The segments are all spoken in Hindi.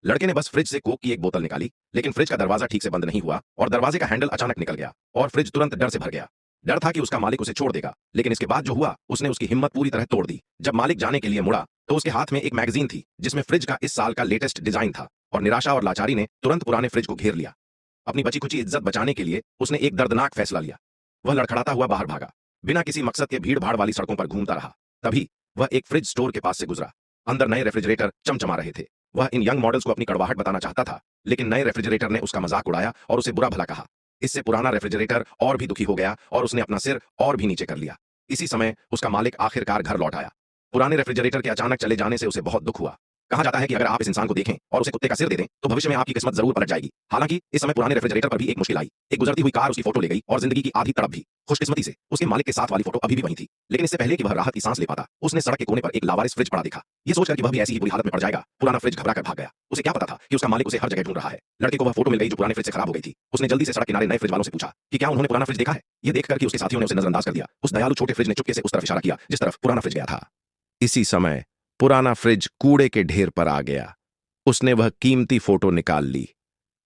लड़के ने बस फ्रिज से कोक की एक बोतल निकाली, लेकिन फ्रिज का दरवाजा ठीक से बंद नहीं हुआ और दरवाजे का हैंडल अचानक निकल गया और फ्रिज तुरंत डर से भर गया। डर था कि उसका मालिक उसे छोड़ देगा, लेकिन इसके बाद जो हुआ उसने उसकी हिम्मत पूरी तरह तोड़ दी। जब मालिक जाने के लिए मुड़ा तो उसके हाथ में एक मैगजीन थी जिसमें फ्रिज का इस साल का लेटेस्ट डिजाइन था और निराशा और लाचारी ने तुरंत पुराने फ्रिज को घेर लिया। अपनी बची खुची इज्जत बचाने के लिए उसने एक दर्दनाक फैसला लिया। वह लड़खड़ाता हुआ बाहर भागा, बिना किसी मकसद के भीड़ भाड़ वाली सड़कों पर घूमता रहा। तभी वह एक फ्रिज स्टोर के पास से गुजरा। अंदर नए रेफ्रिजरेटर चमचमा रहे थे। वह इन यंग मॉडल्स को अपनी कड़वाहट बताना चाहता था, लेकिन नए रेफ्रिजरेटर ने उसका मजाक उड़ाया और उसे बुरा भला कहा। इससे पुराना रेफ्रिजरेटर और भी दुखी हो गया और उसने अपना सिर और भी नीचे कर लिया। इसी समय उसका मालिक आखिरकार घर लौट आया। पुराने रेफ्रिजरेटर के अचानक चले जाने से उसे बहुत दुख हुआ। कहा जाता है कि अगर आप इस इंसान को देखें और उसे कुत्ते का सिर दे दें तो भविष्य में आपकी किस्मत जरूर पलट जाएगी। हालांकि इस समय पुराने रेफ्रिजरेटर पर भी एक मुश्किल आई। एक गुजरती हुई कार उसकी फोटो ले गई और जिंदगी की आधी तड़प भी। खुशकिस्मती से उसके मालिक के साथ वाली फोटो अभी भी वहीं थी, लेकिन इससे पहले कि वह राहत की सांस ले पाता, उसने सड़क के कोने पर एक लावारिस फ्रिज पड़ा देखा। ये सोचकर कि वह भी ऐसी ही बुरी हालत में पड़ जाएगा, पुराना फ्रिज घबरा कर भाग गया। उसे क्या पता था कि उसका मालिक उसे हर जगह ढूंढ रहा है। लड़के को वह फोटो मिल गई जो पुराने फ्रिज से खराब हो गई थी। उसने जल्दी से सड़क किनारे नए फ्रिज वालों से पूछा कि क्या उन्होंने पुराना फ्रिज देखा है। ये देखकर कि उसके साथियों ने उसे नजरअंदाज कर दिया, उस दयालु छोटे फ्रिज ने चुपके से उस तरफ इशारा किया जिस तरफ पुराना फ्रिज गया था। इसी समय पुराना फ्रिज कूड़े के ढेर पर आ गया। उसने वह कीमती फोटो निकाल ली।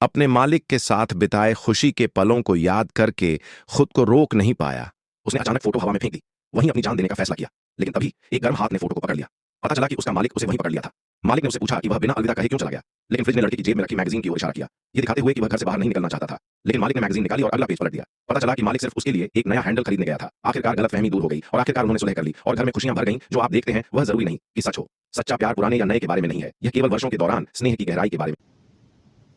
अपने मालिक के साथ बिताए खुशी के पलों को याद करके खुद को रोक नहीं पाया। उसने अचानक फोटो हवा में फेंक दी, वहीं अपनी जान देने का फैसला किया। लेकिन तभी एक गर्म हाथ ने फोटो को पकड़ लिया। पता चला कि उसका मालिक उसे वहीं पकड़ लिया था। मालिक ने उसे पूछा कि वह बिना अलविदा कहे क्यों चला गया, लेकिन फ्रिज ने लड़के की जेब में रखी मैगजीन की ओर इशारा किया, ये दिखाते हुए कि वह घर से बाहर नहीं निकलना चाहता था। लेकिन मालिक ने मैगजीन निकाली और अगला पेज पलट दिया। पता चला कि मालिक सिर्फ उसके लिए एक नया हैंडल खरीदने गया था। आखिरकार गलतफहमी दूर हो गई और आखिरकार उन्होंने सुलह कर ली और घर में खुशियां भर गईं। जो आप देखते हैं वह जरूरी नहीं कि सच हो। सच्चा प्यार पुराने या नए के बारे में नहीं है, यह केवल वर्षों के दौरान स्नेह की गहराई के बारे में